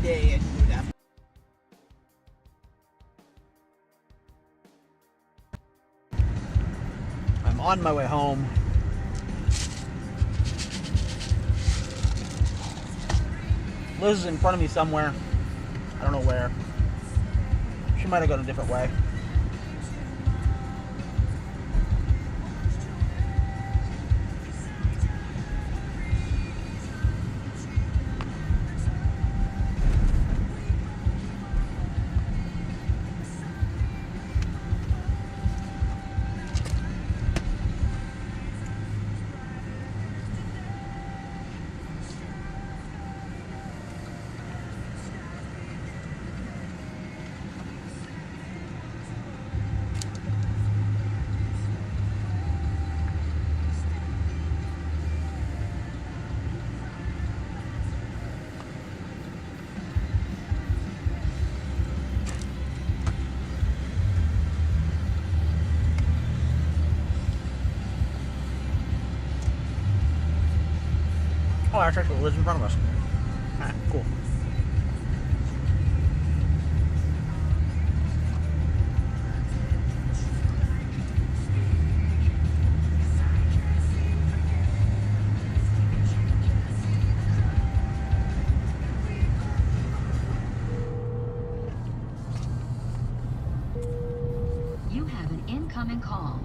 day I can do that. I'm on my way home. Liz is in front of me somewhere. I don't know where. She might have gone a different way. Oh, that's actually what lives in front of us. Alright, cool. You have an incoming call.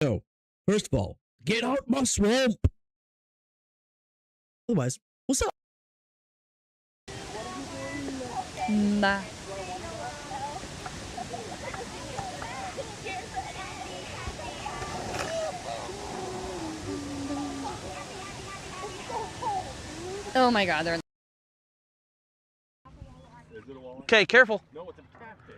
So, first of all, get out my swamp. Otherwise, what's up? Nah. Oh my god, they're Okay, careful. No, it's a catfish.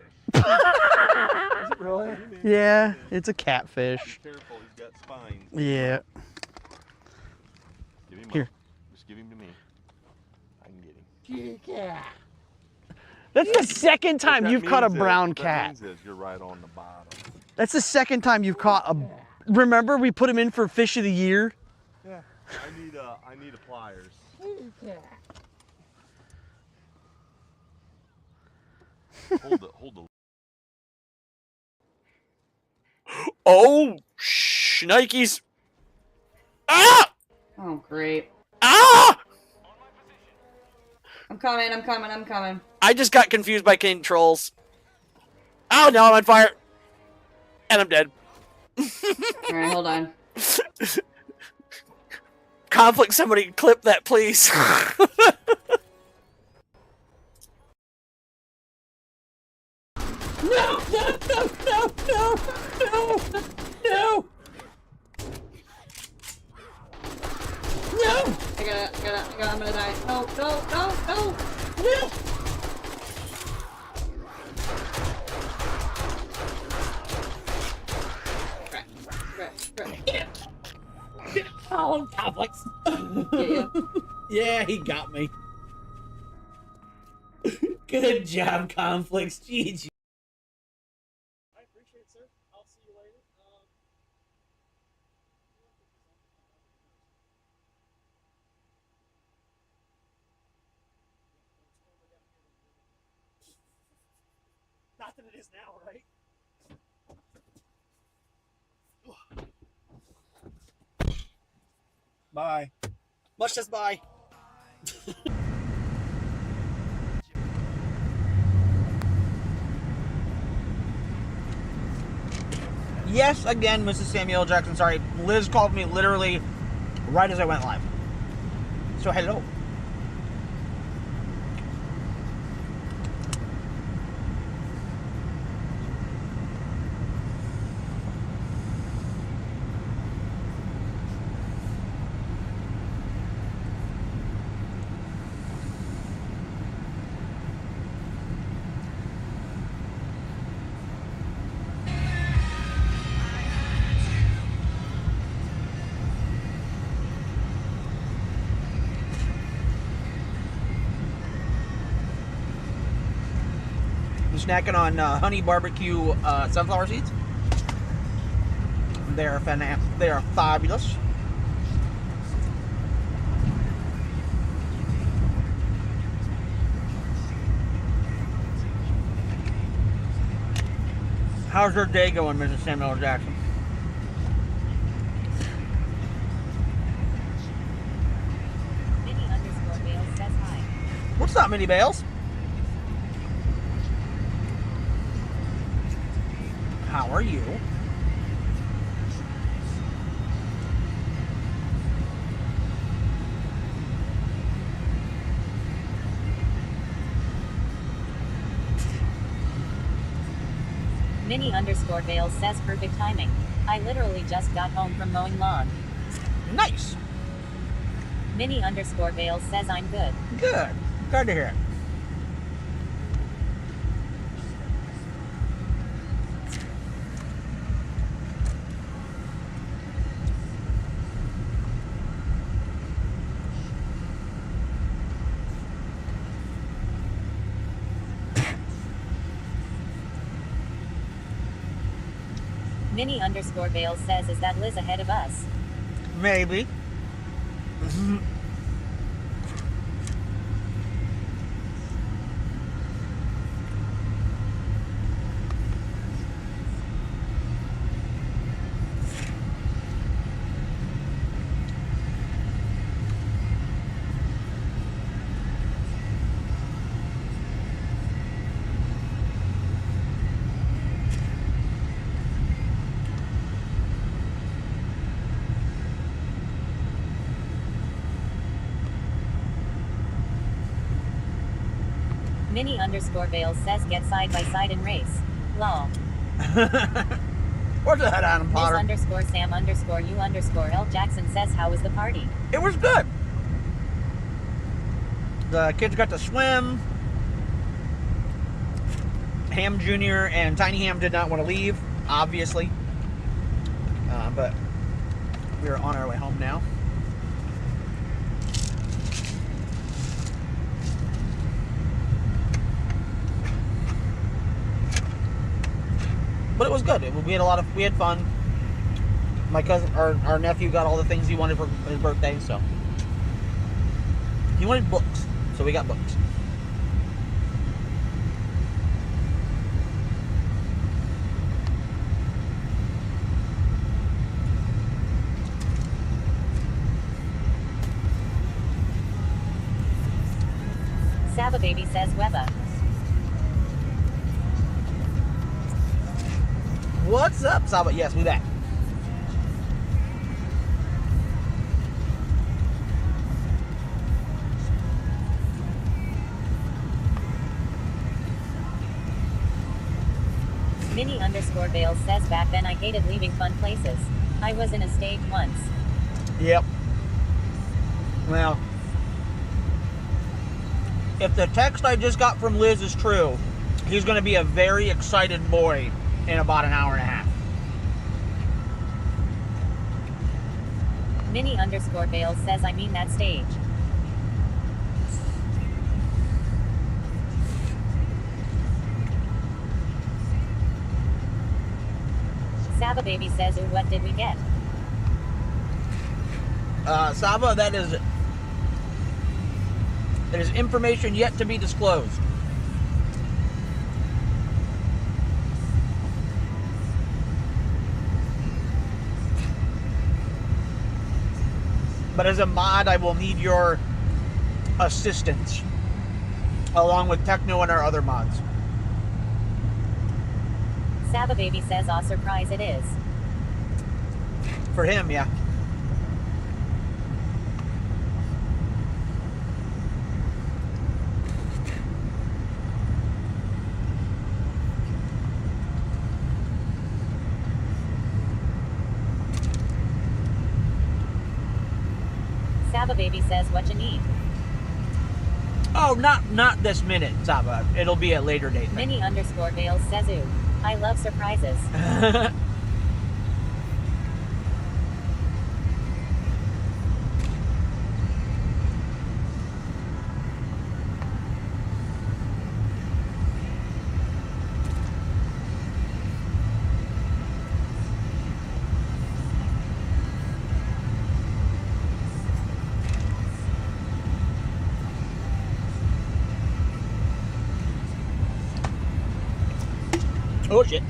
Is it really? Yeah, it's a catfish. Be careful, he's got spines. Yeah. Give him Here. up. Just give him to me. I can get him. Yeah. That's the second time you've caught a brown cat. What that means is you're right on the bottom. That's the second time you've caught a... Remember we put him in for Fish of the Year? Yeah. I need a pliers. Hold the. Oh, shnikes. Ah! Oh great. Ah! I'm coming. I just got confused by controls. Oh, no, I'm on fire. And I'm dead. Alright, hold on. Conflict, somebody clip that, please. No! I gotta, I'm gonna die. No. No! Right. Oh, conflicts. Yeah, he got me. Good job, conflicts. GG. I appreciate it, sir. I'll see you later. Not that it is now, right? Bye. Much as bye. Yes, again, Mrs. Samuel Jackson. Sorry, Liz called me literally right as I went live. So hello. Snacking on honey barbecue sunflower seeds. They are fabulous. How's your day going, Mrs. Samuel Jackson? Mini_Bales says hi. What's up, Mini Bales? How are you? Mini_Bales says perfect timing. I literally just got home from mowing lawn. Nice. Mini_Bales says I'm good. Good. Glad to hear it. Mini_Bales says, is that Liz ahead of us? Maybe. Mini_Bales says get side by side and race. Lol. Where's that, Adam Potter? Liz_Sam_U_L Jackson says how was the party? It was good. The kids got to swim. Ham Jr. and Tiny Ham did not want to leave, obviously. But we're on our way home now. But it was good. We had fun. My cousin, our nephew, got all the things he wanted for his birthday. So he wanted books, so we got books. Saba Baby says Weba. What's up, Saba? Yes, we back. Mini_Bales says back then I hated leaving fun places. I was in a stage once. Yep. Well, if the text I just got from Liz is true, he's going to be a very excited boy in about an hour and a half. Mini_Bales says I mean that stage. Saba Baby says, ooh, what did we get? Saba, that is information yet to be disclosed. But as a mod, I will need your assistance, along with Techno and our other mods. Saba Baby says, aw, surprise it is. For him, yeah. Saba Baby says, what you need? Oh, not this minute, Saba. It'll be a later date thing. Mini_Bales says, ooh, I love surprises. Oh, shit.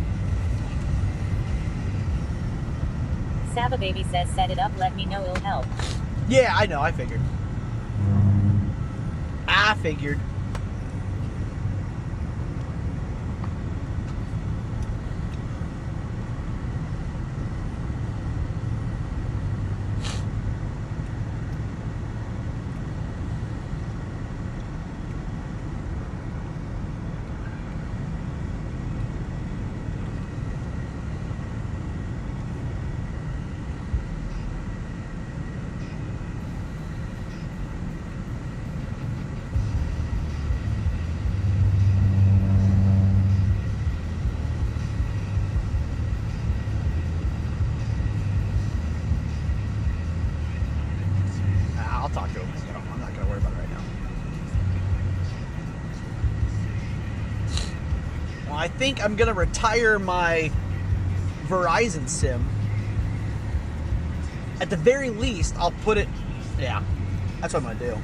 Saba Baby says set it up, let me know it'll help. Yeah, I know. I figured. I figured. I'll talk to him. I'm not going to worry about it right now. Well, I think I'm going to retire my Verizon SIM. At the very least, I'll put it... Yeah, that's what I'm going to do.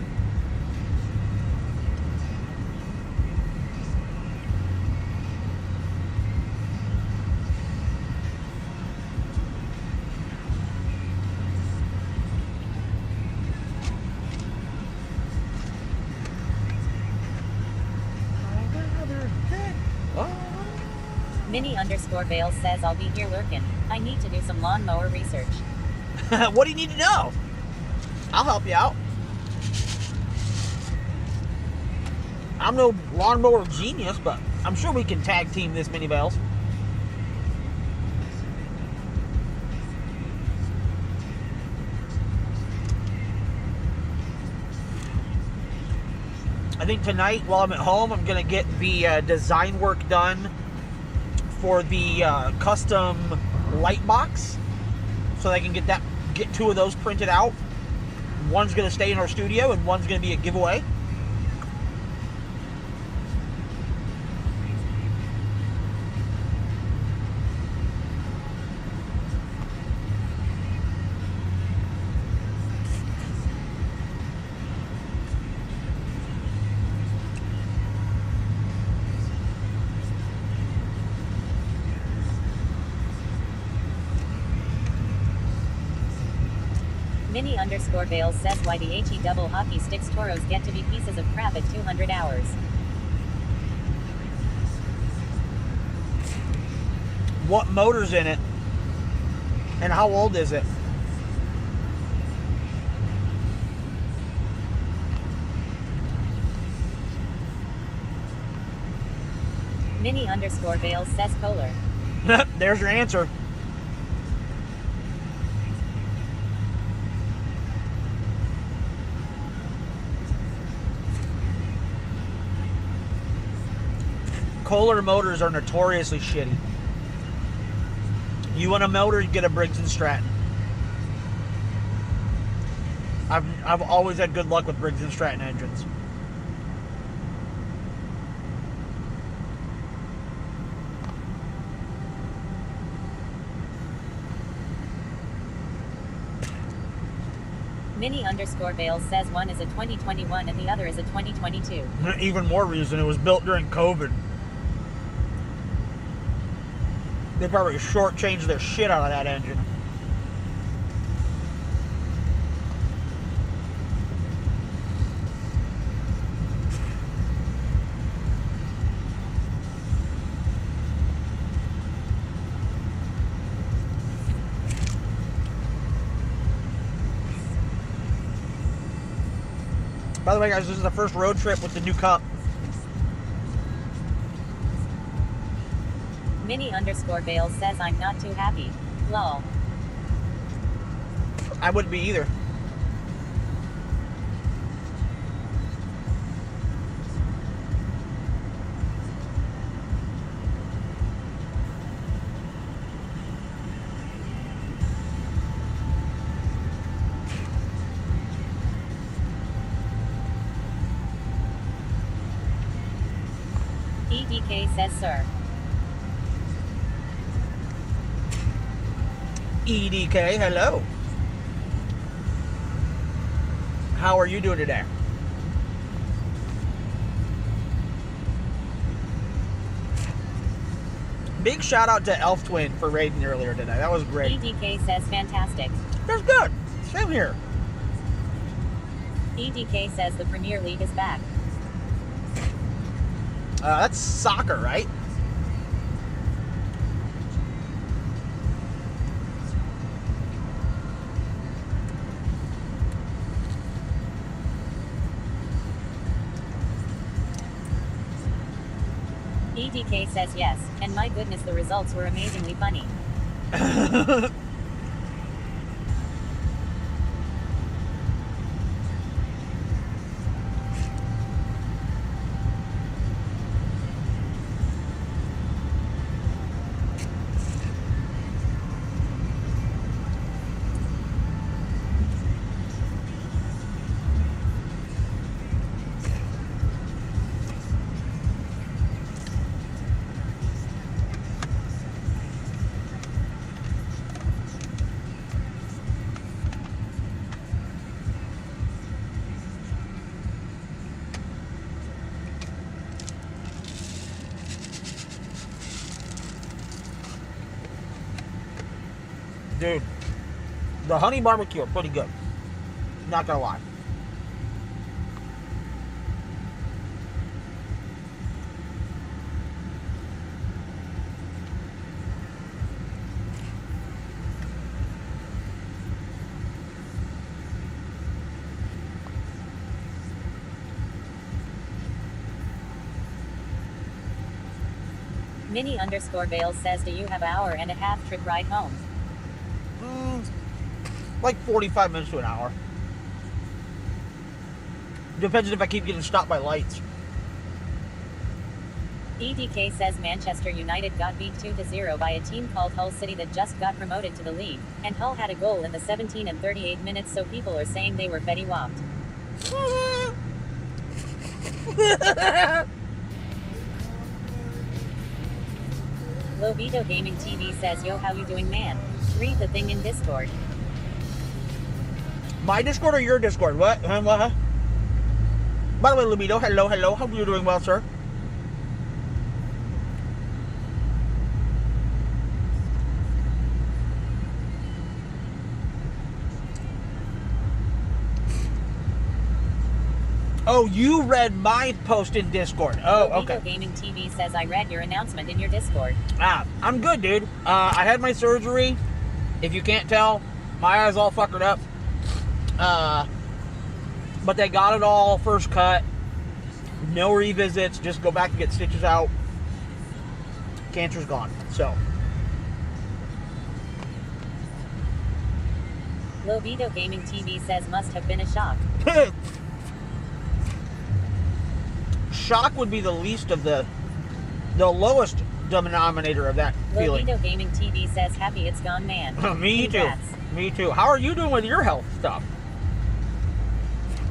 Mini_Vale says I'll be here lurking. I need to do some lawnmower research. What do you need to know? I'll help you out. I'm no lawnmower genius, but I'm sure we can tag team this, Mini Vales. I think tonight, while I'm at home, I'm going to get the design work done for the custom light box, so I can get two of those printed out. One's going to stay in our studio, and one's going to be a giveaway. Mini_Vale says why the HE double hockey sticks Toros get to be pieces of crap at 200 hours. What motor's in it? And how old is it? Mini_Vale says Kohler. There's your answer. Kohler motors are notoriously shitty. You want a motor, you get a Briggs & Stratton. I've always had good luck with Briggs & Stratton engines. Mini_Vale says one is a 2021 and the other is a 2022. Even more reason, it was built during COVID. They probably shortchanged their shit out of that engine. By the way, guys, this is the first road trip with the new Cup. Mini_Vale says I'm not too happy. Lol. I wouldn't be either. EDK says sir. EDK, hello. How are you doing today? big shout out to Elf Twin for raiding earlier today. That was great. EDK says fantastic. That's good. Same here. EDK says the Premier League is back. That's soccer, right? EDK says yes, and my goodness, the results were amazingly funny. Dude, the honey barbecue are pretty good. Not gonna lie. Mini_Bales says, do you have hour-and-a-half trip ride home? Like 45 minutes to an hour. Depends if I keep getting stopped by lights. EDK says Manchester United got beat 2-0 by a team called Hull City that just got promoted to the league, and Hull had a goal in the 17 and 38 minutes, so people are saying they were Betty Whopped. Lobito Gaming TV says, yo, how you doing, man? Read the thing in Discord. My Discord or your Discord? What? By the way, Lobito, hello. Hope you're doing well, sir. Oh, you read my post in Discord. Oh, okay. Lobito Gaming TV says, I read your announcement in your Discord. I'm good, dude. I had my surgery. If you can't tell, my eye's all fuckered up. But they got it all first cut. No revisits. Just go back and get stitches out. Cancer's gone. So. Lobito Gaming TV says, must have been a shock. Shock would be the least of the lowest denominator of that feeling. Lobito Gaming TV says, happy it's gone, man. Me Congrats. too. Me too. How are you doing with your health stuff?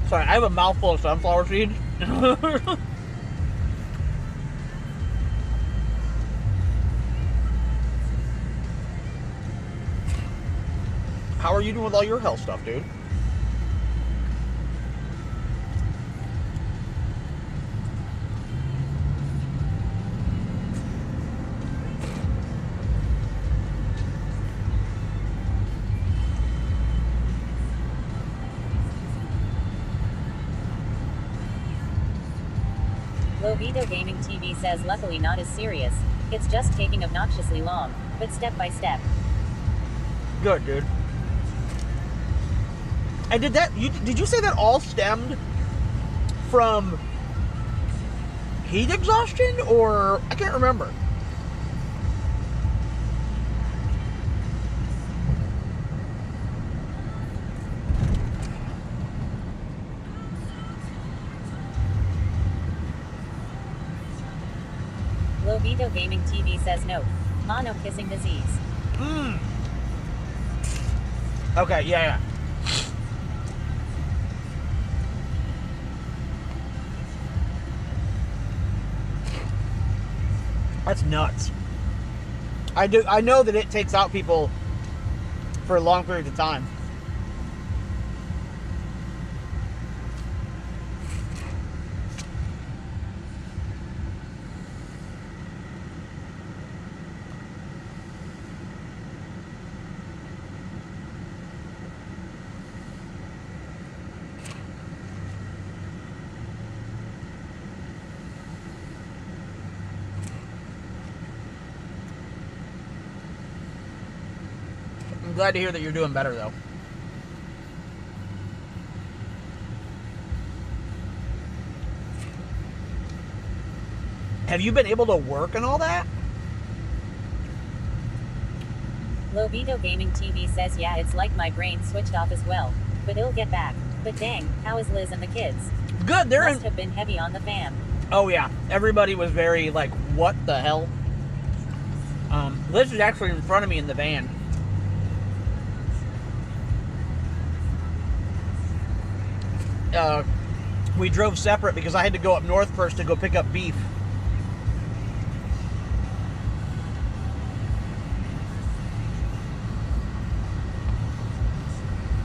Sorry, I have a mouthful of sunflower seeds. How are you doing with all your health stuff, dude? Lobito Gaming TV says, luckily not as serious. It's just taking obnoxiously long, but step by step. Good, dude. And did you say that all stemmed from heat exhaustion, or I can't remember? Lobito Gaming TV says, no. Mono kissing disease. Okay, yeah. That's nuts. I know that it takes out people for a long period of time. glad to hear that you're doing better, though. Have you been able to work and all that? Lobito Gaming TV says, yeah, it's like my brain switched off as well. But it'll get back. But dang, how is Liz and the kids? Good, they're Must have been heavy on the fam. Oh, yeah. Everybody was very, like, what the hell? Liz is actually in front of me in the van. We drove separate because I had to go up north first to go pick up beef.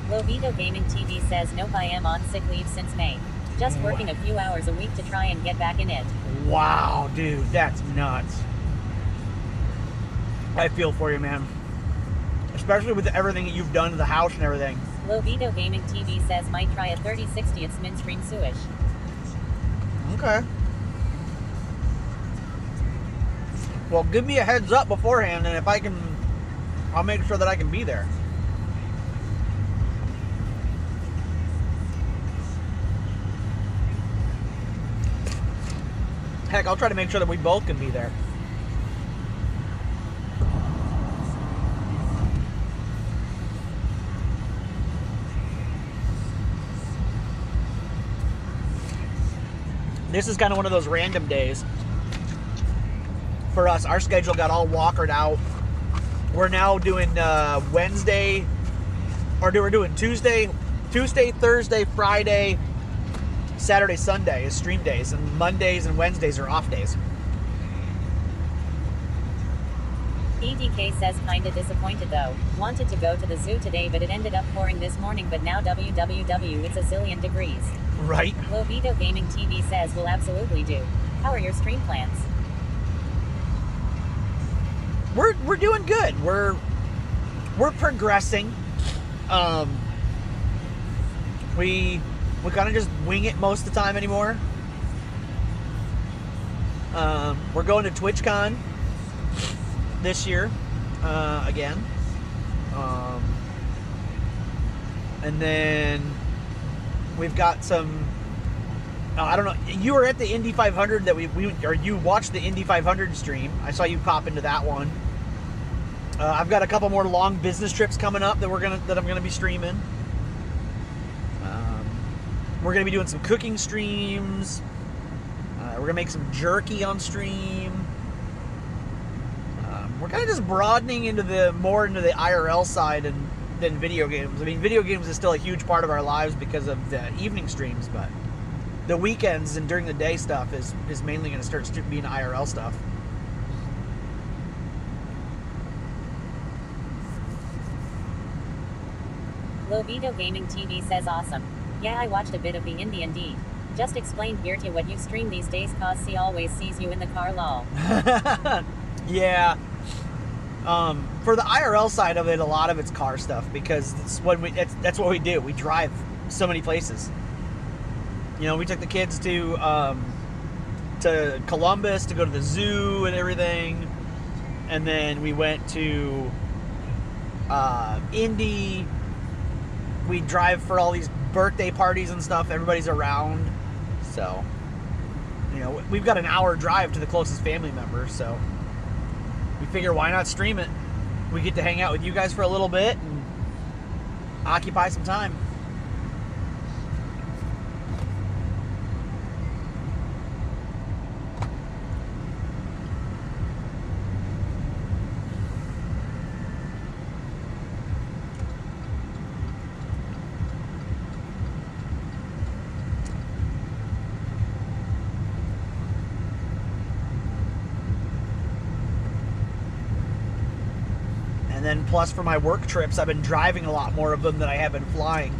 Lobito Gaming TV says, nope, I am on sick leave since May. Just working a few hours a week to try and get back in it. Wow, dude, that's nuts. I feel for you, man. Especially with everything that you've done to the house and everything. Lobito Gaming TV says, might try a 30/60th min stream suish. Okay. Well, give me a heads up beforehand, and if I can, I'll make sure that I can be there. Heck, I'll try to make sure that we both can be there. This is kind of one of those random days for us. Our schedule got all walkered out. We're now doing Wednesday, or we're doing Tuesday, Thursday, Friday, Saturday, Sunday is stream days, and Mondays and Wednesdays are off days. EDK says, kinda disappointed though. Wanted to go to the zoo today, but it ended up pouring this morning, but now www, it's a zillion degrees. Right. Lobito Gaming TV says, will absolutely do. How are your stream plans? We're doing good. We're progressing. We kind of just wing it most of the time anymore. We're going to TwitchCon this year again, and then we've got some. I don't know. You were at the Indy 500 that or you watched the Indy 500 stream. I saw you pop into that one. I've got a couple more long business trips coming up that I'm gonna be streaming. We're gonna be doing some cooking streams. We're gonna make some jerky on stream. We're kind of just broadening more into the IRL side than video games. I mean, video games is still a huge part of our lives because of the evening streams, but the weekends and during the day stuff is mainly going to start being IRL stuff. Lobito Gaming TV says, awesome. Yeah, I watched a bit of the Indie indeed. Just explained here to what you stream these days, cause C always sees you in the car, lol. Yeah. For the IRL side of it, a lot of it's car stuff because that's what we do. We drive so many places. You know, we took the kids to Columbus to go to the zoo and everything, and then we went to Indy. We drive for all these birthday parties and stuff. Everybody's around, so you know we've got an hour drive to the closest family member. So we figure, why not stream it? We get to hang out with you guys for a little bit and occupy some time. And then plus for my work trips, I've been driving a lot more of them than I have been flying.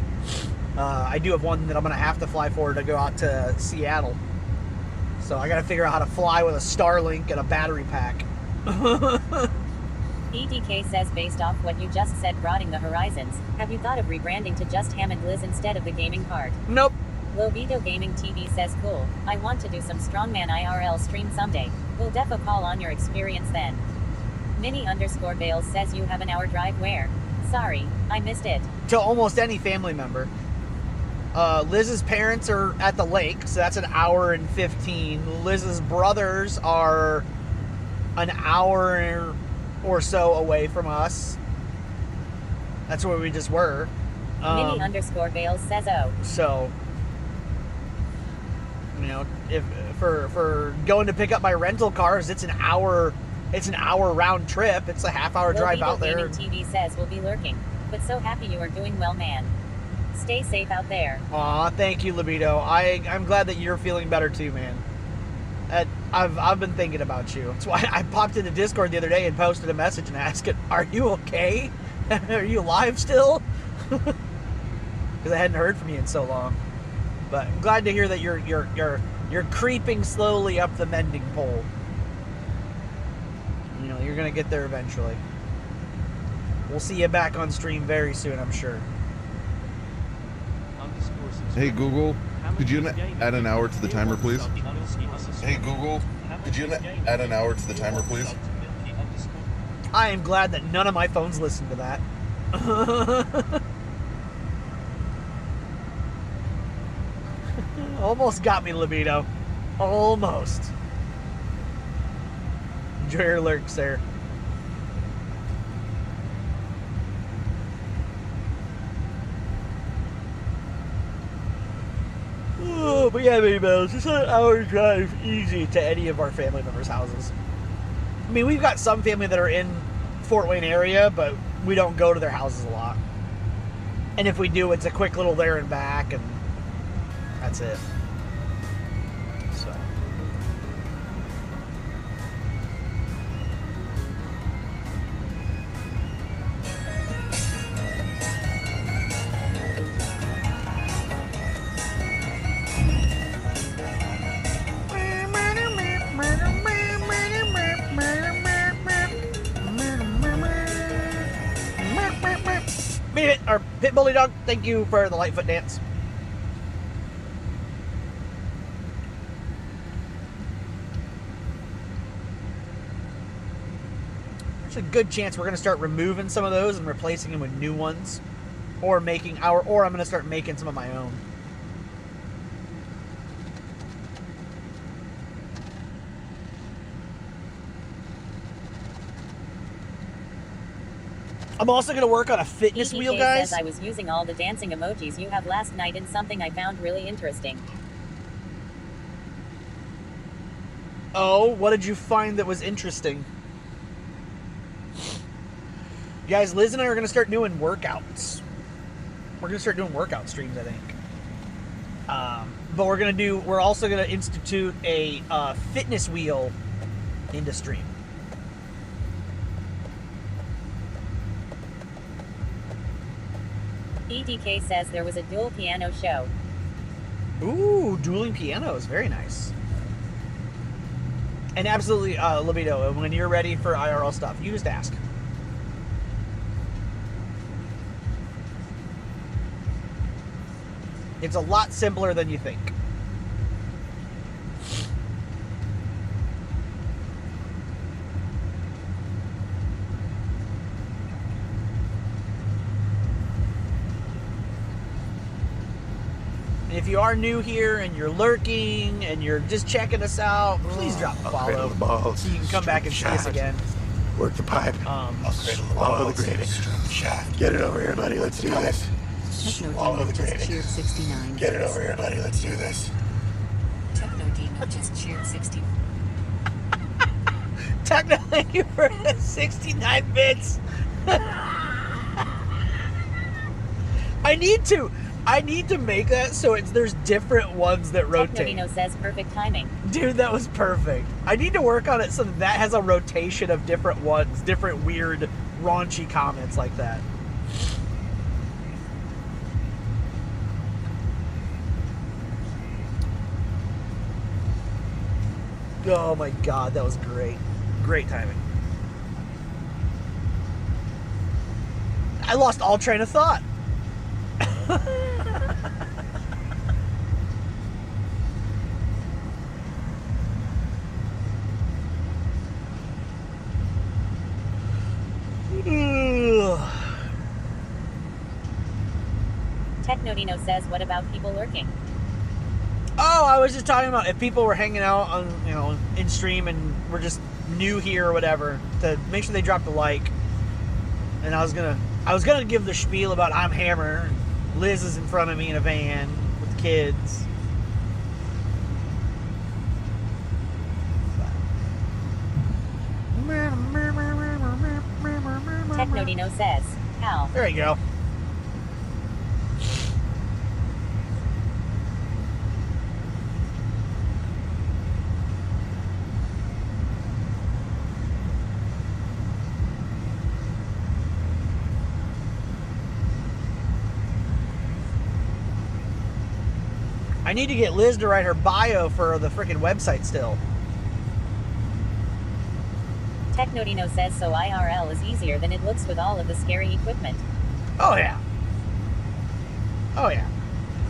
I do have one that I'm going to have to fly for to go out to Seattle. So I got to figure out how to fly with a Starlink and a battery pack. EDK says, based off what you just said, broadening the horizons, have you thought of rebranding to just HamandLiz instead of the gaming part? Nope. Lobito Gaming TV says, cool. I want to do some strongman IRL stream someday. We'll defo call on your experience then. Mini_Bales says, you have an hour drive where? Sorry, I missed it. To almost any family member. Liz's parents are at the lake, so that's an hour and 15. Liz's brothers are an hour or so away from us. That's where we just were. Mini_Bales says oh. So, you know, if for going to pick up my rental cars, it's an hour round trip. It's a half-hour drive out there. TV says we'll be lurking, but so happy you are doing well, man. Stay safe out there. Aw, thank you, Libido. I'm glad that you're feeling better too, man. I've been thinking about you. That's why I popped into Discord the other day and posted a message and asked it, "Are you okay? Are you alive still?" Because I hadn't heard from you in so long. But I'm glad to hear that you're creeping slowly up the mending pole. You know, you're gonna get there eventually. We'll see you back on stream very soon, I'm sure. Hey Google, could you add an hour to the timer, please? Hey Google, could you add an hour to the timer, please? I am glad that none of my phones listen to that. Almost got me, Libido. Almost. Enjoy your lurks there. Oh, but yeah, baby bells. It's an hour drive easy to any of our family members' houses. I mean, we've got some family that are in Fort Wayne area, but we don't go to their houses a lot. And if we do, it's a quick little there and back, and that's it. So. Our pit bully dog, thank you for the Lightfoot dance. There's a good chance we're going to start removing some of those and replacing them with new ones, or I'm going to start making some of my own. I'm also going to work on a fitness wheel, guys. Says I was using all the dancing emojis you have last night in something I found really interesting. Oh, what did you find that was interesting? Guys, Liz and I are going to start doing workouts. We're going to start doing workout streams, I think. But we're also going to institute a fitness wheel into stream. EDK says there was a dual piano show. Ooh, dueling pianos. Very nice. And absolutely, Libido, when you're ready for IRL stuff, you just ask. It's a lot simpler than you think. If you are new here and you're lurking and you're just checking us out, please drop a follow so you can come back and see us again. Work the pipe. Swallow the gravy. Get it over here, buddy. Let's do this. Swallow the gravy. Cheered 69. Get it over here, buddy. Let's do this. Techno Demo just cheered 60. Techno, thank you for the 69 bits. I need to make that so there's different ones that rotate. Techno says perfect timing. Dude, that was perfect. I need to work on it so that has a rotation of different ones, different weird, raunchy comments like that. Oh my god, that was great. Great timing. I lost all train of thought. Technodino says, what about people lurking? Oh, I was just talking about if people were hanging out on, you know, in stream and were just new here or whatever, to make sure they dropped a like. And I was gonna give the spiel about I'm Hammer. Liz is in front of me in a van with the kids. Technodino says, how? There you go. I need to get Liz to write her bio for the freaking website still. Technodino says, so IRL is easier than it looks with all of the scary equipment. Oh yeah. Oh yeah.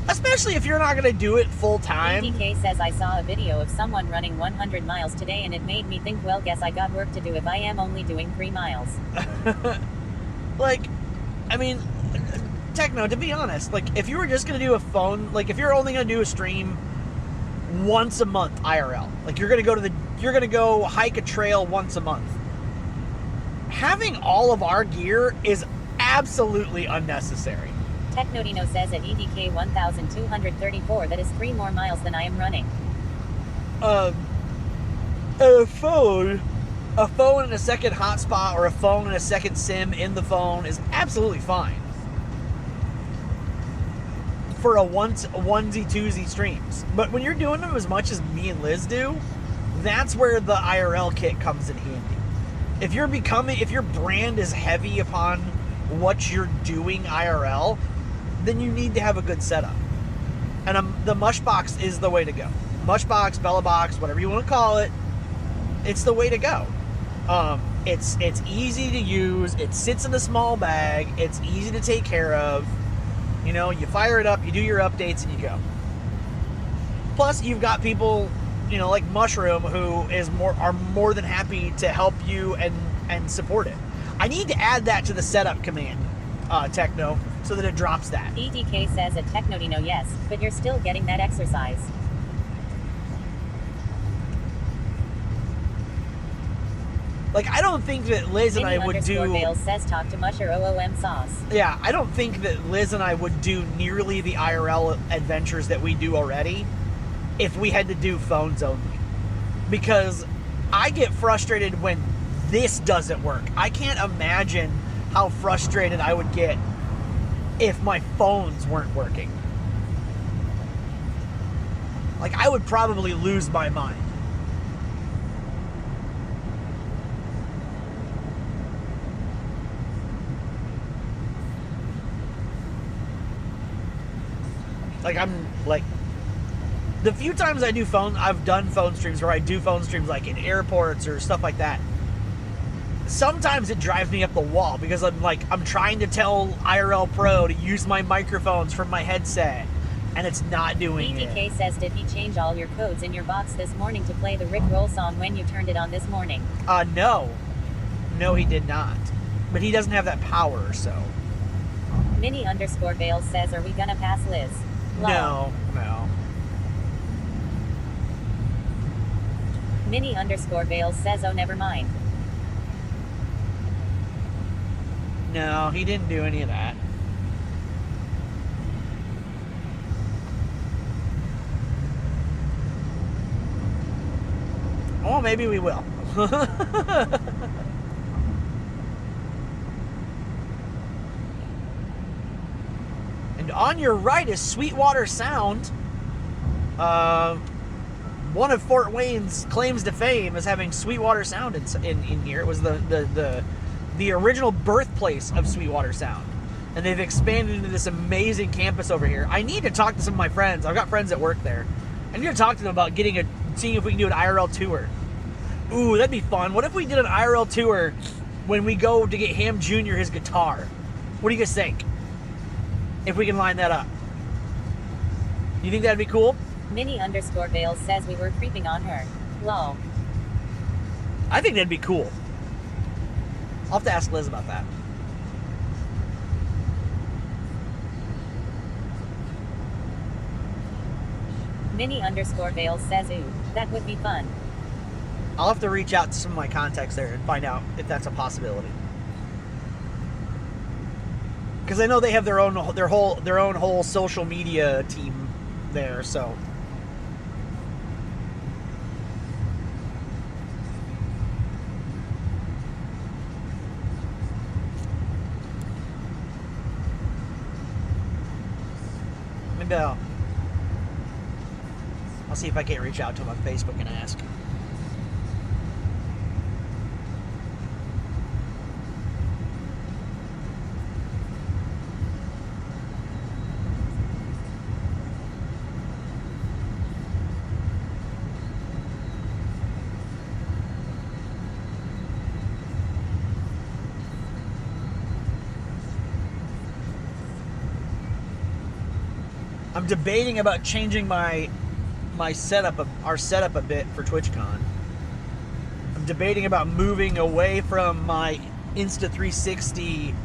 Especially if you're not going to do it full time. DK says, I saw a video of someone running 100 miles today and it made me think, well, guess I got work to do if I am only doing 3 miles. Like, I mean, Techno, to be honest, like, if you were just going to do a phone, like, if you're only going to do a stream once a month IRL, like, you're going to go hike a trail once a month, having all of our gear is absolutely unnecessary. Technodino says at EDK 1234 that is 3 more miles than I am running. A phone and a second hotspot or a phone and a second SIM in the phone is absolutely fine for a onesie twosie streams. But when you're doing them as much as me and Liz do, that's where the IRL kit comes in handy. If your brand is heavy upon what you're doing IRL, then you need to have a good setup. And the Mushbox is the way to go. Mushbox, Bella Box, whatever you want to call it, it's the way to go. It's easy to use. It sits in a small bag. It's easy to take care of. You know, you fire it up, you do your updates, and you go. Plus, you've got people, you know, like Mushroom, who are more than happy to help you and support it. I need to add that to the setup command, Techno, so that it drops that. EDK says at Technodino, yes, but you're still getting that exercise. Like, I don't think that Liz and I would do... Bales says talk to Musher OOM sauce. Yeah, I don't think that Liz and I would do nearly the IRL adventures that we do already if we had to do phones only. Because I get frustrated when this doesn't work. I can't imagine how frustrated I would get if my phones weren't working. Like, I would probably lose my mind. Like, the few times I've done phone streams where I do phone streams like in airports or stuff like that, sometimes it drives me up the wall because I'm trying to tell IRL Pro to use my microphones from my headset and it's not doing it. BTK says, did he change all your codes in your box this morning to play the Rick Roll song when you turned it on this morning? No. No, he did not. But he doesn't have that power, so. Mini_Bales says, are we gonna pass Liz? No. Mini_Bales says, oh, never mind. No, he didn't do any of that. Oh, maybe we will. And on your right is Sweetwater Sound. One of Fort Wayne's claims to fame is having Sweetwater Sound in here. It was the original birthplace of Sweetwater Sound. And they've expanded into this amazing campus over here. I need to talk to some of my friends. I've got friends that work there. I need to talk to them about seeing if we can do an IRL tour. Ooh, that'd be fun. What if we did an IRL tour when we go to get Ham Jr. his guitar? What do you guys think? If we can line that up. You think that'd be cool? Mini_Bales says we were creeping on her. Lol. I think that'd be cool. I'll have to ask Liz about that. Mini_Bales says, ooh, that would be fun. I'll have to reach out to some of my contacts there and find out if that's a possibility. Because I know they have their own whole social media team there, so. Maybe I'll see if I can't reach out to them on Facebook and ask. I'm debating about changing our setup a bit for TwitchCon. I'm debating about moving away from my Insta360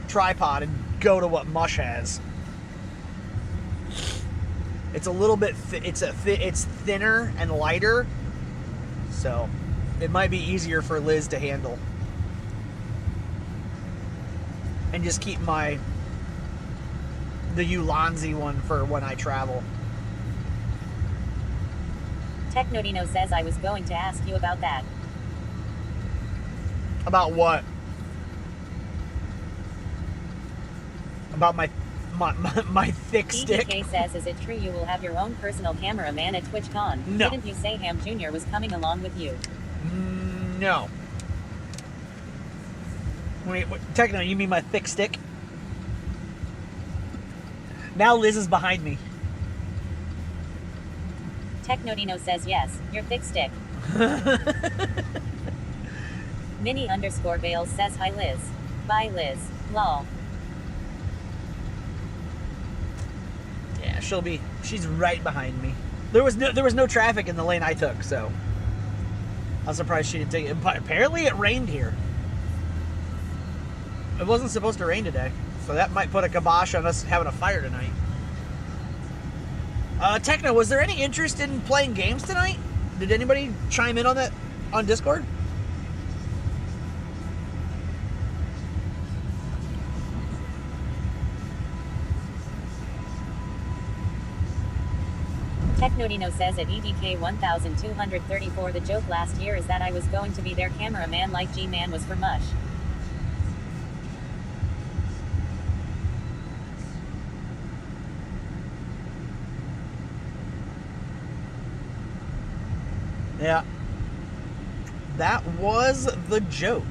tripod and go to what Mush has. It's a little bit it's thinner and lighter, so it might be easier for Liz to handle. And just keep the Ulanzi one for when I travel. Technodino says, I was going to ask you about that. About what? About my thick stick? EDK says, is it true you will have your own personal cameraman at TwitchCon? No. Didn't you say Ham Jr. was coming along with you? No. Wait, Techno, you mean my thick stick? Now Liz is behind me. Technodino says, yes, your thick stick. Mini_Bales says, hi Liz. Bye Liz. Lol. Yeah, she's right behind me. There was no traffic in the lane I took, so I was surprised she didn't take it. But apparently it rained here. It wasn't supposed to rain today, so that might put a kibosh on us having a fire tonight. Techno, was there any interest in playing games tonight? Did anybody chime in on that on Discord? Technodino says at EDK 1234, the joke last year is that I was going to be their cameraman like G-Man was for Mush. Yeah. That was the joke.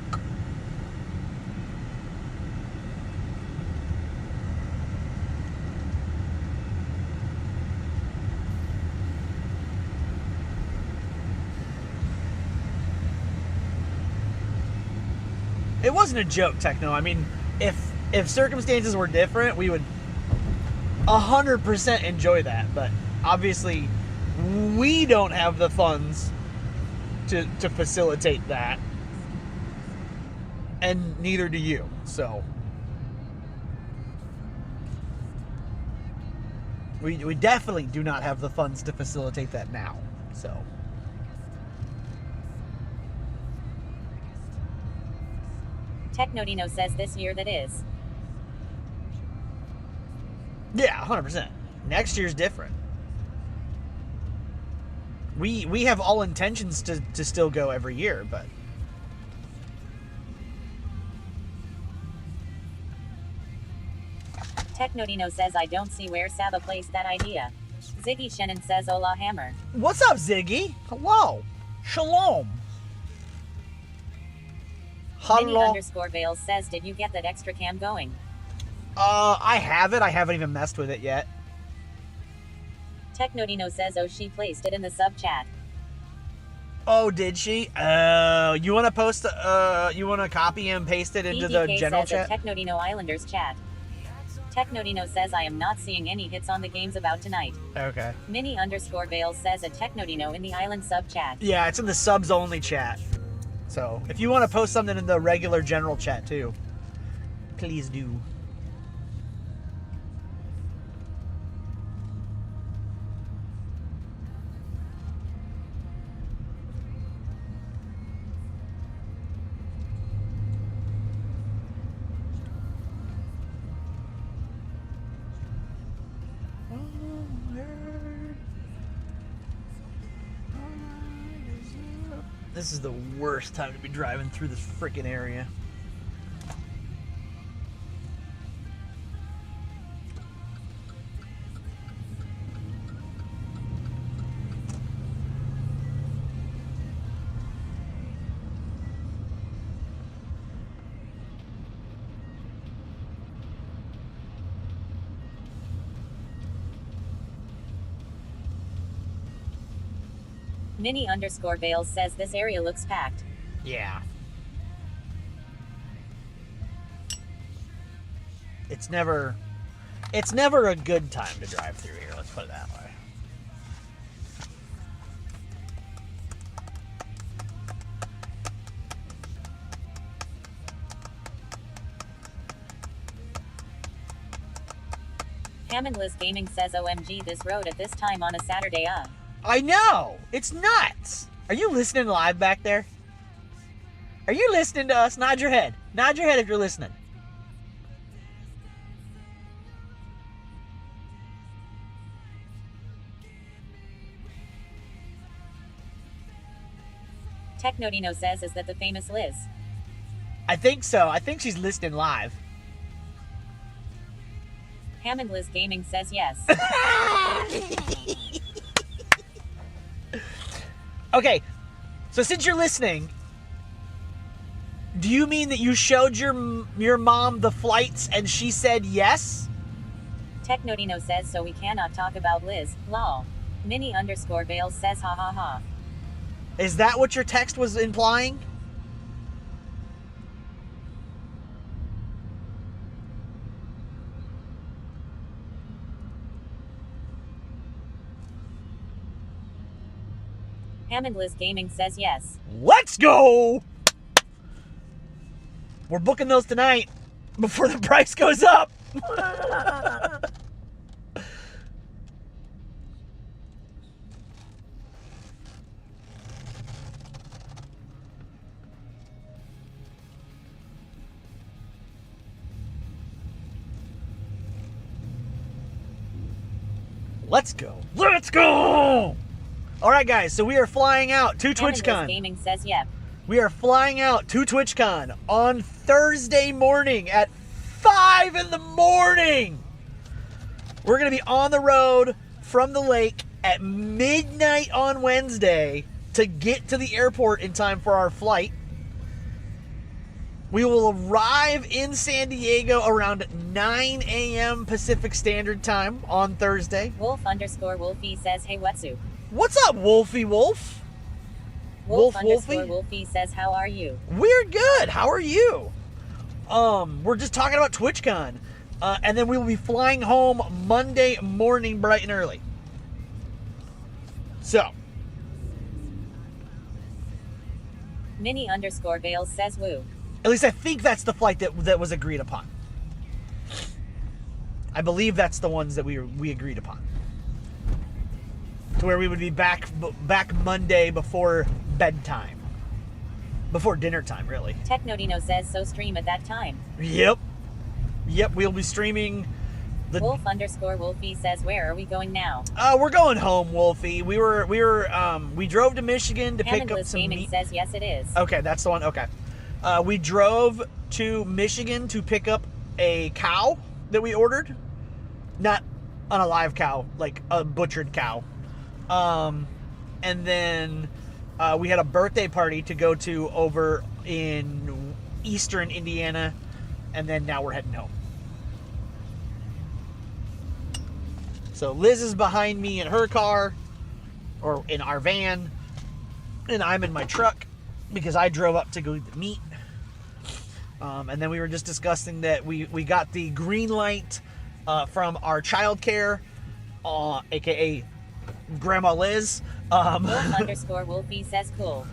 It wasn't a joke, Techno. I mean, if circumstances were different, we would 100% enjoy that. But obviously, we don't have the funds to facilitate that, and neither do you. So we definitely do not have the funds to facilitate that now. So Technodino says this year that is. yeah, 100%. Next year's different. We have all intentions to still go every year, but Technodino says, I don't see where Saba placed that idea. Ziggy Shannon says, Hola Hammer. what's up, Ziggy? Hello. Shalom. Hello. Mini_Bales says, did you get that extra cam going? I have it. I haven't even messed with it yet. Technodino says, oh, she placed it in the sub chat. Oh, did she? You want to post? You want to copy and paste it into the EDK general says chat? at Technodino Islanders chat. Technodino says, I am not seeing any hits on the games about tonight. Okay. Mini_Bales says at Technodino in the island sub chat. Yeah, it's in the subs only chat. So if you want to post something in the regular general chat too, please do. This is the worst time to be driving through this freaking area. Mini_Bales says this area looks packed. Yeah. It's never a good time to drive through here, let's put it that way. HamandLizGaming says OMG this road at this time on a Saturday. I know! It's nuts! Are you listening live back there? Are you listening to us? Nod your head. Nod your head if you're listening. Technodino says, is that the famous Liz? I think so. I think she's listening live. HamandLizGaming says yes. Okay, so since you're listening, do you mean that you showed your mom the flights and she said yes? Technodino says so we cannot talk about Liz, lol. Mini_Bales says ha ha ha. Is that what your text was implying? HamandLizGaming says yes. Let's go! We're booking those tonight before the price goes up. Let's go. Let's go! All right, guys, so we are flying out to TwitchCon. HamandLizGaming says yep. We are flying out to TwitchCon on Thursday morning at 5 in the morning. We're going to be on the road from the lake at midnight on Wednesday to get to the airport in time for our flight. We will arrive in San Diego around 9 a.m. Pacific Standard Time on Thursday. Wolf_Wolfie says, hey, what's up? What's up, Wolfie Wolf? Wolfie says, how are you? We're good. How are you? We're just talking about TwitchCon. And then we will be flying home Monday morning bright and early. So. Mini_Bales says woo. At least I think that's the flight that was agreed upon. I believe that's the ones that we agreed upon. To where we would be back Monday before bedtime. Before dinner time, really. Technodino says so stream at that time. Yep, we'll be streaming the Wolf_Wolfie says, where are we going now? We're going home, Wolfie. We drove to Michigan to pick up some meat. HamandLizGaming says yes it is. Okay, that's the one. Okay. We drove to Michigan to pick up a cow that we ordered. Not an alive cow, like a butchered cow. And then we had a birthday party to go to over in eastern Indiana, and then now we're heading home. So Liz is behind me in her car, or in our van, and I'm in my truck because I drove up to go eat the meat. And then we were just discussing that we got the green light from our childcare, aka Grandma Liz. Wolf_Wolfie says cool.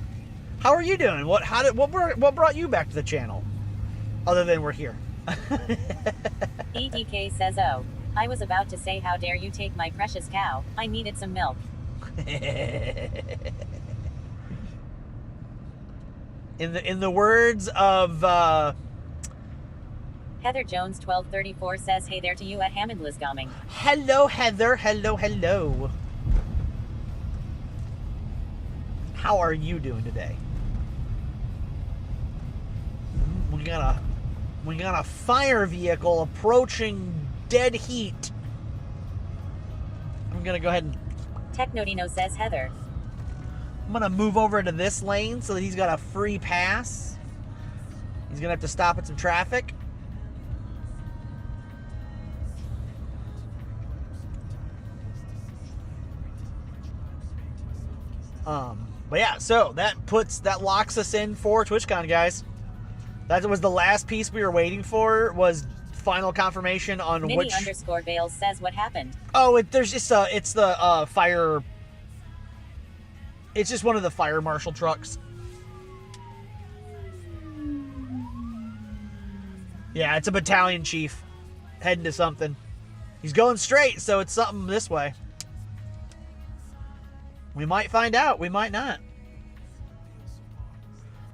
How are you doing? What brought you back to the channel? Other than we're here. EDK says, oh, I was about to say how dare you take my precious cow. I needed some milk. In the words of Heather Jones 1234 says, hey there to you at HamandLizGaming. Hello, Heather. Hello. How are you doing today? we got a fire vehicle approaching dead heat. I'm gonna go ahead and Technodino says Heather. I'm gonna move over to this lane so that he's got a free pass. He's gonna have to stop at some traffic. But yeah, so that locks us in for TwitchCon, guys. That was the last piece we were waiting for, was final confirmation on Mini which. underscore Bales says what happened. Oh, it's the fire. It's just one of the fire marshal trucks. Yeah, it's a battalion chief heading to something. He's going straight, so it's something this way. We might find out. We might not.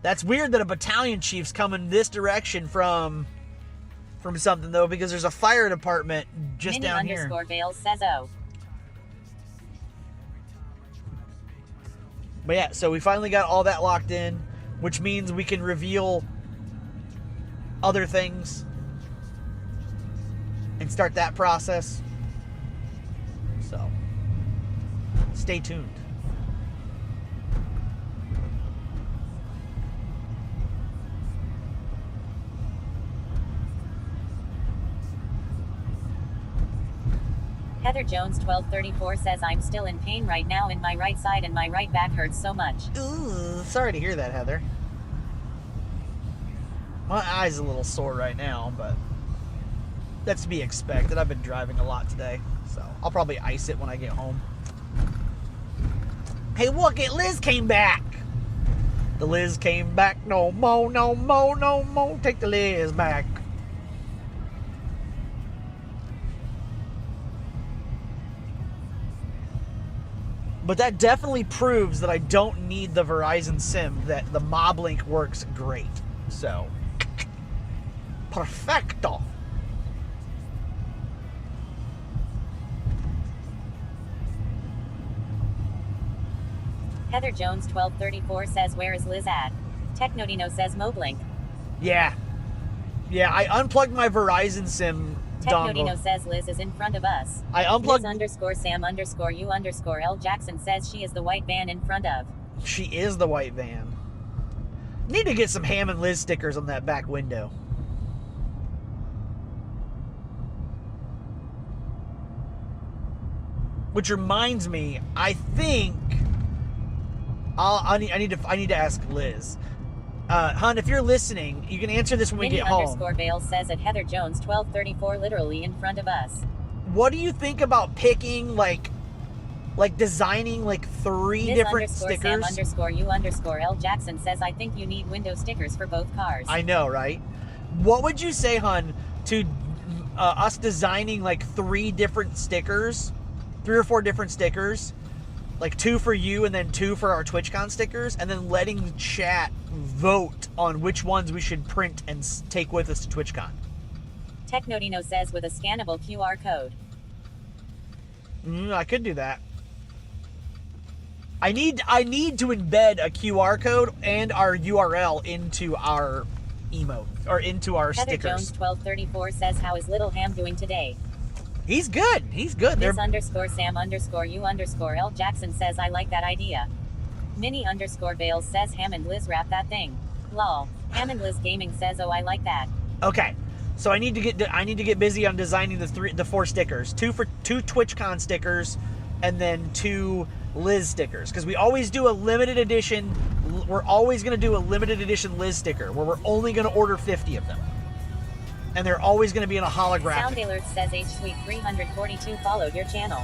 That's weird that a battalion chief's coming this direction from something, though, because there's a fire department just Mini down underscore here. Bales says oh. But yeah, so we finally got all that locked in, which means we can reveal other things and start that process. So, stay tuned. Heather Jones 1234 says I'm still in pain right now in my right side and my right back hurts so much. Ooh, sorry to hear that, Heather. My eye's a little sore right now, but that's to be expected. I've been driving a lot today, so I'll probably ice it when I get home. Hey, look it, Liz came back. The Liz came back. No more, no more, no more. Take the Liz back. But that definitely proves that I don't need the Verizon SIM, that the MobLink works great. So, perfecto. Heather Jones 1234 says where is Liz at? Technodino says Moblink. Yeah. Yeah, I unplugged my Verizon SIM Technodino dongle. says Liz is in front of us. I unplugged. Liz underscore Sam underscore U underscore L Jackson says she is the white van in front of. She is the white van. Need to get some Ham and Liz stickers on that back window. Which reminds me, I think I need to ask Liz. Hun, if you're listening, you can answer this when we Mini get home. underscore Bales says at Heather Jones 1234 literally in front of us. What do you think about picking like designing like 3 Liz different underscore stickers? Sam underscore U underscore L Jackson says I think you need window stickers for both cars. I know, right? What would you say, hun, to us designing like 3 different stickers, 3 or 4 different stickers, like 2 for you and then 2 for our TwitchCon stickers, and then letting the chat vote on which ones we should print and take with us to TwitchCon? Technodino says with a scannable QR code. I could do that. I need to embed a QR code and our URL into our emote or into our Heather stickers. Jones 1234 says how is Little Ham doing today? He's good. He's good. Liz underscore Sam underscore U underscore L Jackson says I like that idea. Mini underscore Bales says Hammond Liz wrap that thing. Lol. HamandLizGaming says oh I like that. Okay. So I need to get busy on designing the 4 stickers. 2 TwitchCon stickers and then 2 Liz stickers, because we always do a limited edition. We're always going to do a limited edition Liz sticker where we're only going to order 50 of them. And they're always going to be in a holographic. Sound Alert says HSweet342 followed your channel.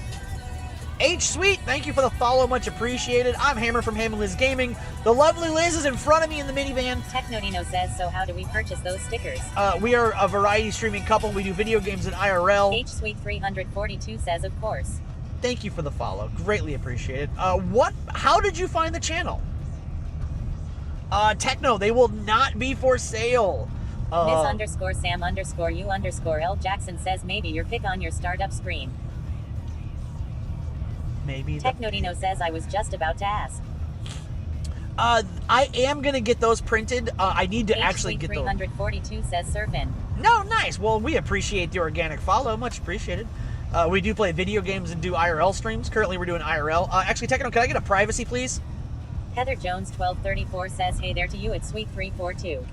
H-Sweet, thank you for the follow, much appreciated. I'm Hammer from HamandLizGaming. The lovely Liz is in front of me in the minivan. Technodino says, so how do we purchase those stickers? We are a variety streaming couple. We do video games in IRL. HSweet342 says, of course. Thank you for the follow. Greatly appreciated. How did you find the channel? Techno, they will not be for sale. Ms. underscore Sam underscore U underscore L Jackson says maybe your pick on your startup screen. Maybe. Technodino says I was just about to ask. I am gonna get those printed. I need to actually get those. 342 says Surfin. No, nice. Well, we appreciate the organic follow. Much appreciated. We do play video games and do IRL streams. Currently, we're doing IRL. Actually, Techno, can I get a privacy, please? Heather Jones 1234 says hey there to you at Sweet 342.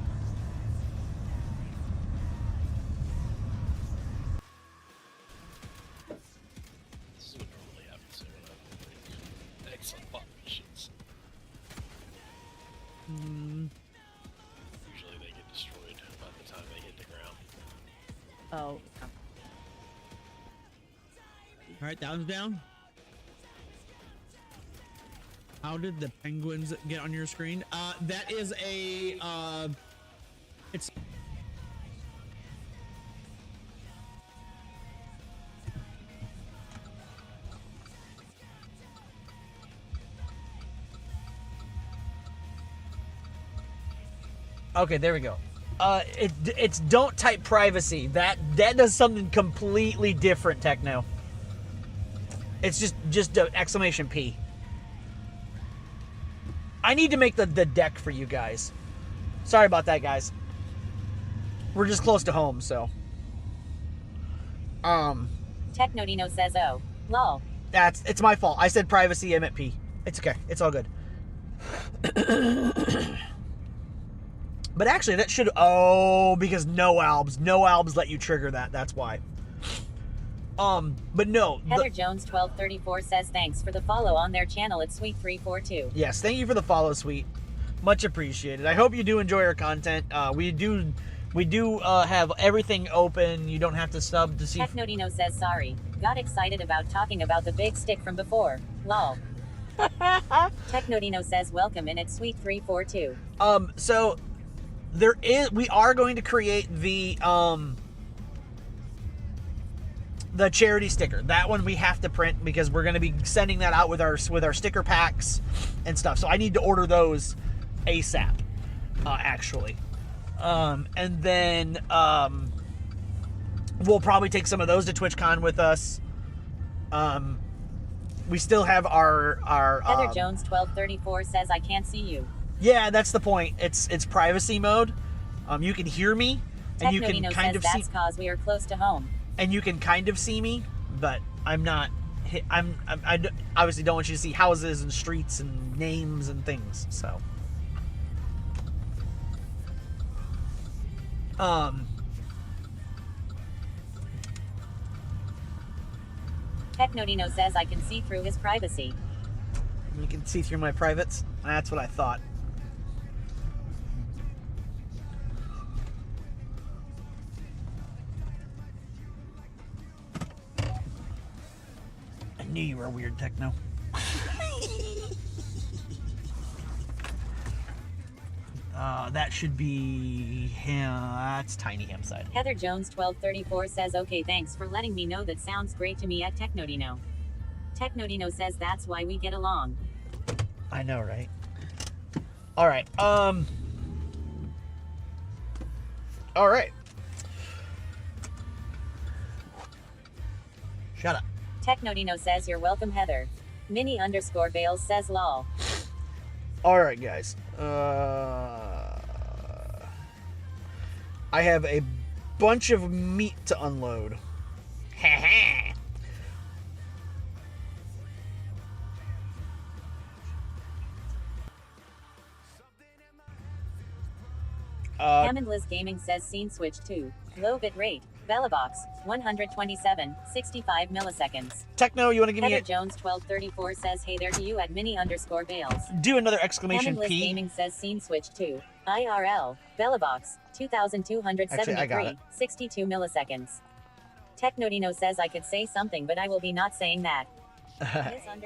This is what normally happens when I excellent bot machines. Usually they get destroyed by the time they hit the ground. Oh. All right, that one's down. How did the penguins get on your screen? That is a, it's... Okay, there we go. It's don't type privacy. That does something completely different, Techno. It's just an exclamation P. I need to make the deck for you guys. Sorry about that, guys. We're just close to home, so. Technodino says oh. Lol. It's my fault. I said privacy, I meant P. It's okay. It's all good. But actually, that should... Oh, because no albs let you trigger that. That's why. But no. Heather Jones 1234 says thanks for the follow on their channel at Sweet 342. Yes, thank you for the follow, Sweet. Much appreciated. I hope you do enjoy our content. We do have everything open. You don't have to sub to see... Technodino says sorry. Got excited about talking about the big stick from before. Lol. Technodino says welcome in at Sweet 342. So... we are going to create the charity sticker. That one we have to print because we're going to be sending that out with our sticker packs and stuff. So I need to order those ASAP, actually. And then we'll probably take some of those to TwitchCon with us. We still have our Heather Jones 1234 says I can't see you. Yeah, that's the point. It's privacy mode. You can hear me, and you can kind of see. That's cause we are close to home. And you can kind of see me, but I'm not. I obviously don't want you to see houses and streets and names and things. So. Technodino says I can see through his privacy. You can see through my privates. That's what I thought. I knew you were weird, Techno. That should be him. That's Tiny Hamside. Heather Jones 1234 says okay, thanks for letting me know. That sounds great to me at Technodino. Technodino says that's why we get along. I know, right? All right. All right. Shut up. Technodino says you're welcome, Heather. Mini_Bales says lol. All right, guys. I have a bunch of meat to unload. HamandLizGaming says scene switch to low bit rate. Bellabox 127, 65 milliseconds. Techno, you want to give Heather me a... Jones 1234 says hey there to you at Mini_Bales. Do another exclamation P. HamandLizGaming says scene switch to IRL. Bellabox 2273, Actually, I got it. 62 milliseconds. Technodino says I could say something, but I will be not saying that. Ms_Sam_you_L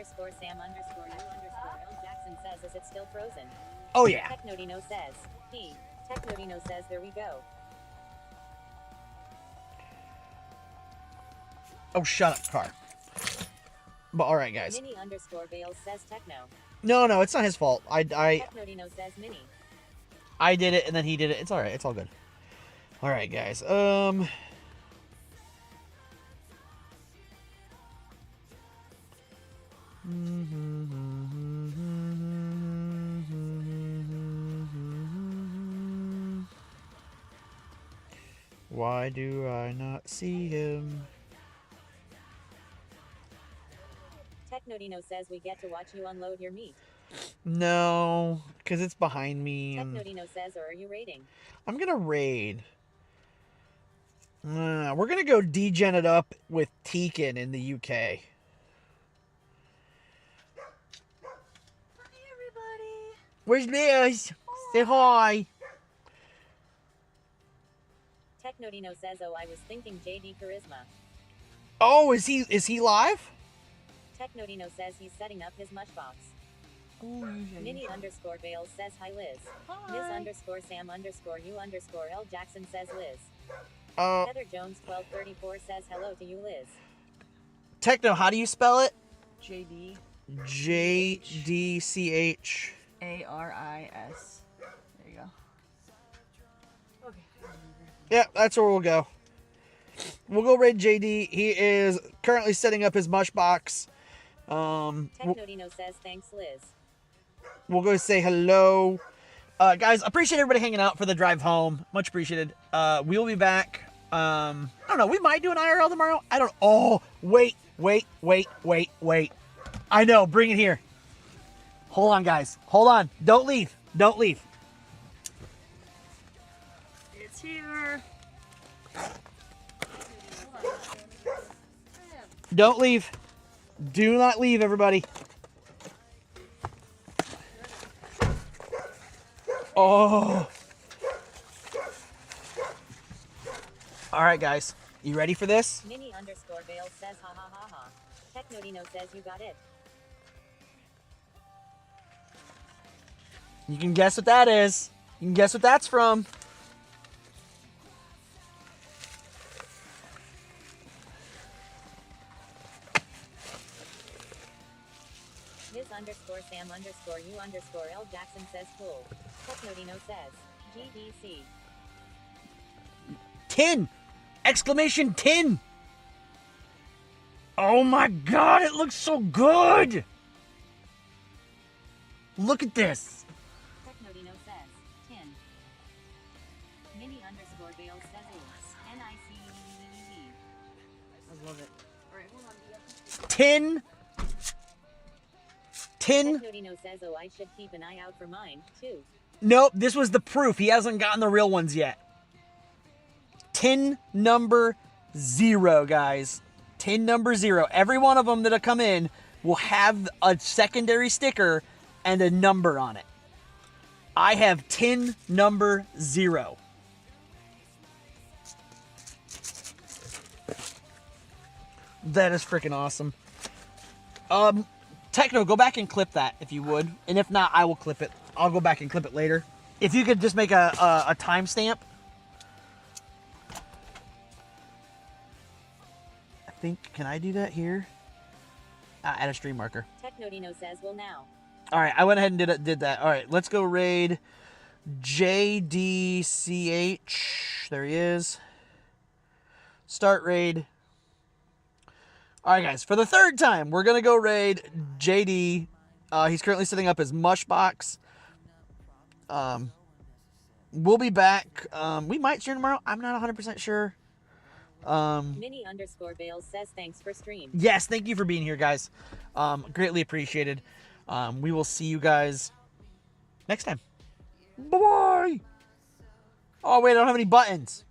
Jackson says is it still frozen? Oh yeah. Technodino says P. Technodino says there we go. Oh, shut up, car. But all right, guys. Mini_Bales says Techno. No, it's not his fault. Technodino says Mini. I did it, and then he did it. It's all right. It's all good. All right, guys. Why do I not see him? Technodino says we get to watch you unload your meat. No, because it's behind me. Technodino says, or are you raiding? I'm going to raid. We're going to go degen it up with Tekin in the UK. Hi, everybody. Where's Liz? Say hi. Technodino says, oh, I was thinking JD Charisma. Oh, is he live? Technodino says he's setting up his mush box. Minnie _ Bales says hi Liz. Hi. Ms _ Sam _ you _ L Jackson says Liz. Heather Jones 1234 says hello to you Liz. Techno, how do you spell it? JD. JDCH. ARIS. There you go. Okay. Yeah, that's where we'll go. We'll go raid JD. He is currently setting up his mush box. Technodino says thanks Liz. We'll go say hello. Guys, appreciate everybody hanging out for the drive home. Much appreciated. We will be back. I don't know. We might do an IRL tomorrow. I don't. Oh, wait. I know. Bring it here. Hold on, guys. Hold on. Don't leave. Don't leave. It's here. Don't leave. Do not leave, everybody. Oh. All right, guys. You ready for this? Minnie _ Bales says ha ha ha ha. Technodino says you got it. You can guess what that is. You can guess what that's from. Ms _ Sam _ you _ L Jackson says cool. Technodino says GDC. Tin! Exclamation tin! Oh my god, it looks so good! Look at this. Technodino says tin. Minnie _ Bales says oops. NICEEE. I love it. Alright, hold on. Tin. Technodino says oh I should keep an eye out for mine too. Nope, this was the proof. He hasn't gotten the real ones yet. Tin number 0, guys. Tin number 0. Every one of them that'll come in will have a secondary sticker and a number on it. I have tin number 0. That is freaking awesome. Techno, go back and clip that if you would. And if not, I will clip it. I'll go back and clip it later. If you could just make a timestamp. I think, can I do that here? Add a stream marker. Technodino says well now. All right, I went ahead and did that. All right, let's go raid JDCH. There he is. Start raid. All right, guys, for the 3rd time, we're going to go raid JD. He's currently setting up his mush box. We'll be back. We might stream tomorrow. I'm not 100% sure. Minnie _ Bales says thanks for stream. Yes, thank you for being here, guys. Greatly appreciated. We will see you guys next time. Bye-bye. Oh, wait, I don't have any buttons.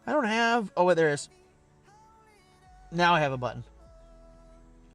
I don't have... Oh, wait, there is. Now I have a button.